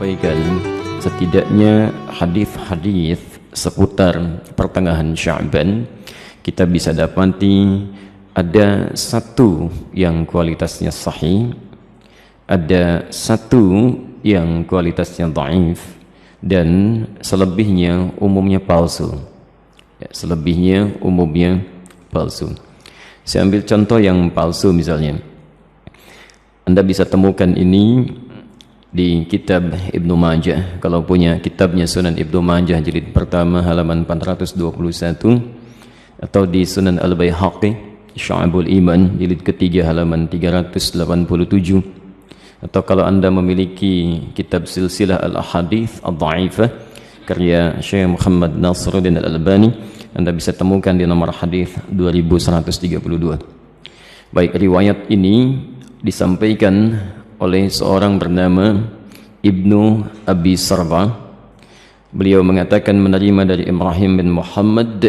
menyampaikan setidaknya hadis-hadis seputar pertengahan Sya'ban. Kita bisa dapati ada satu yang kualitasnya sahih, ada satu yang kualitasnya dhaif, dan selebihnya umumnya palsu. Selebihnya umumnya palsu. Saya ambil contoh yang palsu misalnya. Anda bisa temukan ini di kitab Ibnu Majah. Kalau punya kitabnya Sunan Ibnu Majah jilid pertama halaman 421, atau di Sunan Al-Baihaqi Syu'abul Iman jilid ketiga halaman 387, atau kalau Anda memiliki kitab Silsilah Al-Ahadits Ad-Dha'ifah karya Syekh Muhammad Nasiruddin Al-Albani, Anda bisa temukan di nomor hadis 2132. Baik, riwayat ini disampaikan oleh seorang bernama Ibnu Abi Sarba. Beliau mengatakan menerima dari Ibrahim bin Muhammad,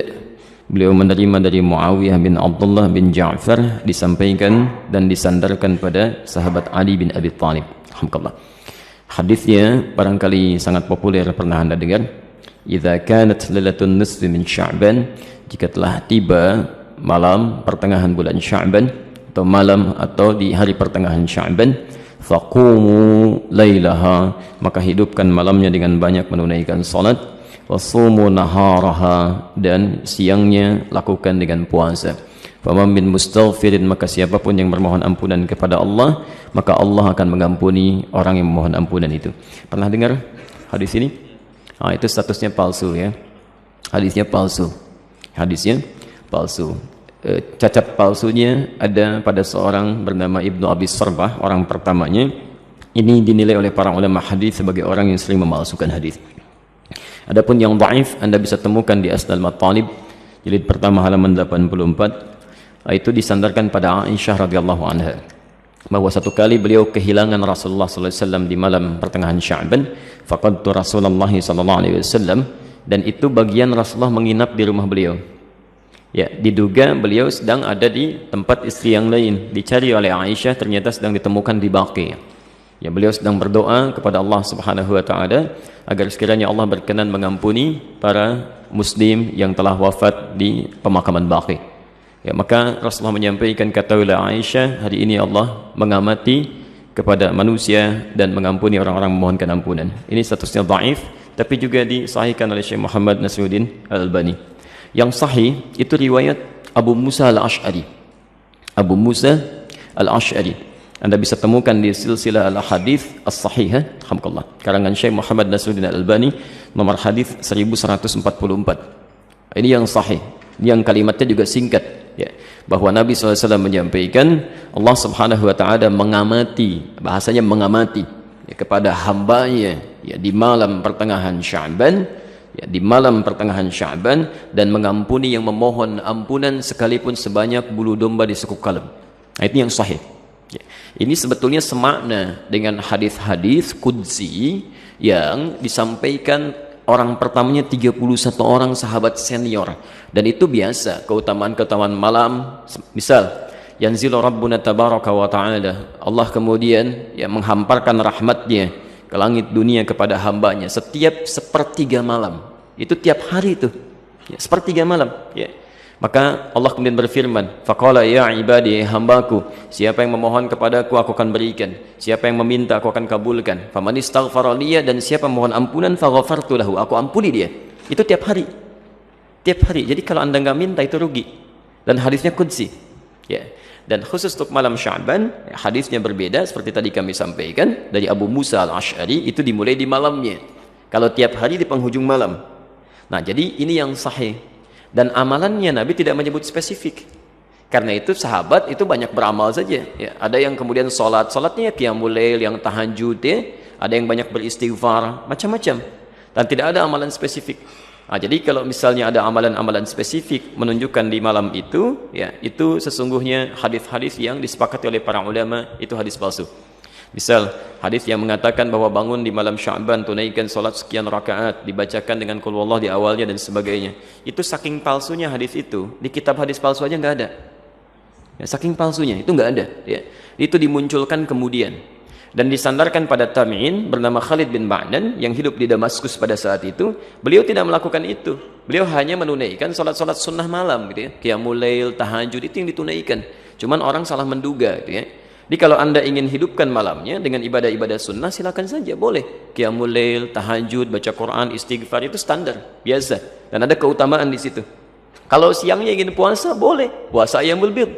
beliau menerima dari Muawiyah bin Abdullah bin Ja'far, disampaikan dan disandarkan pada sahabat Ali bin Abi Thalib. Alhamdulillah. Hadisnya barangkali sangat populer, pernah Anda dengar. Idza kanat lailatun nisfi min Sya'ban, jika telah tiba malam pertengahan bulan Sya'ban, atau malam atau di hari pertengahan Sya'ban, faqumu lailaha, maka hidupkan malamnya dengan banyak menunaikan salat, wasumu naharaha, dan siangnya lakukan dengan puasa. Faman min mustaghfirin, maka siapapun yang bermohon ampunan kepada Allah, maka Allah akan mengampuni orang yang memohon ampunan itu. Pernah dengar hadis ini? Itu statusnya palsu ya. Hadisnya palsu. Hadisnya palsu. Cacat palsunya ada pada seorang bernama Ibnu Abi Sarbah, orang pertamanya. Ini dinilai oleh para ulama hadis sebagai orang yang sering memalsukan hadis. Adapun yang dhaif Anda bisa temukan di Asnal Matalib jilid pertama halaman 84. Itu disandarkan pada Aisyah radhiyallahu anha, bahwa satu kali beliau kehilangan Rasulullah sallallahu alaihi wasallam di malam pertengahan Sya'ban. Faqadtu Rasulullah sallallahu alaihi wasallam, dan itu bagian Rasulullah menginap di rumah beliau. Ya, diduga beliau sedang ada di tempat istri yang lain. Dicari oleh Aisyah, ternyata sedang ditemukan di Baqi. Ya, beliau sedang berdoa kepada Allah Subhanahu wa taala agar sekiranya Allah berkenan mengampuni para muslim yang telah wafat di pemakaman Baqi. Ya, maka Rasulullah menyampaikan, katakanlah Aisyah, hari ini Allah mengamati kepada manusia dan mengampuni orang-orang memohonkan ampunan. Ini statusnya dhaif, tapi juga disahihkan oleh Syekh Muhammad Nasiruddin Al-Albani. Yang sahih itu riwayat Abu Musa Al-Ash'ari. Abu Musa Al-Ash'ari Anda bisa temukan di Silsilah Al-Hadits As-Sahihah, alhamdulillah, karangan Syekh Muhammad Nasiruddin Al-Albani, nomor hadis 1144. Ini yang sahih, yang kalimatnya juga singkat. Ya, bahwa Nabi SAW menyampaikan Allah Subhanahu wa ta'ala mengamati, bahasanya mengamati ya, kepada hambanya ya, di malam pertengahan Sya'ban, ya, di malam pertengahan Sya'ban, dan mengampuni yang memohon ampunan sekalipun sebanyak bulu domba di sekuk kalem. Nah, itu yang sahih ya. Ini sebetulnya semakna dengan hadis-hadis qudsi yang disampaikan orang pertamanya 31 orang sahabat senior, dan itu biasa keutamaan-keutamaan malam. Misal yanzilu rabbuna tabaraka wa ta'ala, Allah kemudian ya menghamparkan rahmatnya ke langit dunia kepada hambanya setiap sepertiga malam. Itu tiap hari itu ya, sepertiga malam ya. Maka Allah kemudian berfirman, faqala ya ibadi, hambaku, siapa yang memohon kepadaku aku akan berikan, siapa yang meminta aku akan kabulkan. Faman istaghfara liya, dan siapa mohon ampunan faghafartu lahu, aku ampuni dia. Itu tiap hari. Tiap hari. Jadi kalau Anda nggak minta itu rugi. Dan hadisnya qudsi. Ya. Dan khusus untuk malam Sya'ban, hadisnya berbeda seperti tadi kami sampaikan dari Abu Musa Al-Ash'ari, itu dimulai di malamnya. Kalau tiap hari di penghujung malam. Nah, jadi ini yang sahih. Dan amalannya Nabi tidak menyebut spesifik. Karena itu sahabat itu banyak beramal saja ya. Ada yang kemudian salatnya qiyamul lail, yang tahajud ya. Ada yang banyak beristighfar, macam-macam. Dan tidak ada amalan spesifik. Nah, jadi kalau misalnya ada amalan-amalan spesifik menunjukkan di malam itu ya, itu sesungguhnya hadis-hadis yang disepakati oleh para ulama itu hadis palsu. Misal hadis yang mengatakan bahwa bangun di malam Sya'ban, tunaikan salat sekian rakaat, dibacakan dengan qul huwallah di awalnya dan sebagainya. Itu saking palsunya hadis itu, di kitab hadis palsu aja nggak ada. Ya, saking palsunya itu nggak ada. Ya. Itu dimunculkan kemudian. dan disandarkan pada tabi'in bernama Khalid bin Ma'dan yang hidup di Damaskus pada saat itu. Beliau tidak melakukan itu. Beliau hanya menunaikan salat-salat sunnah malam gitu ya. Qiyamul lail, tahajud itu yang ditunaikan. Cuman orang salah menduga gitu ya. Jadi kalau Anda ingin hidupkan malamnya dengan ibadah-ibadah sunnah, silakan saja, boleh. Qiyamul lail, tahajud, baca Quran, istighfar itu standar, biasa. Dan ada keutamaan di situ. Kalau siangnya ingin puasa, boleh. Puasa Ayyamul Bid.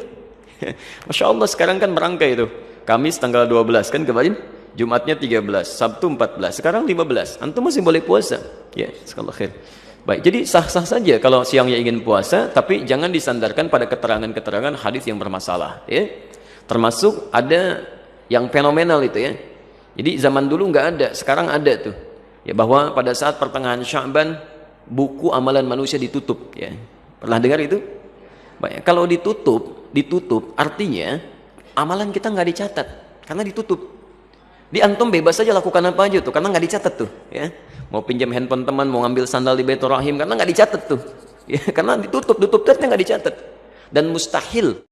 Masya Allah, sekarang kan merangkai itu. Kamis tanggal 12 kan kemarin, Jumatnya 13, Sabtu 14, sekarang 15. Antum masih boleh puasa. Ya, sekali khair. Baik, jadi sah-sah saja kalau siangnya ingin puasa, tapi jangan disandarkan pada keterangan-keterangan hadis yang bermasalah, ya. Termasuk ada yang fenomenal itu ya. Jadi zaman dulu nggak ada, sekarang ada tuh. Ya, bahwa pada saat pertengahan Sya'ban buku amalan manusia ditutup, ya. Pernah dengar itu? Baik, kalau ditutup artinya amalan kita nggak dicatat karena ditutup. Di antum bebas saja lakukan apa aja tuh karena nggak dicatat tuh, ya. Mau pinjam handphone teman, mau ngambil sandal di Baitur Rahim karena nggak dicatat tuh, ya. Karena ditutup, tutupnya nggak dicatat dan mustahil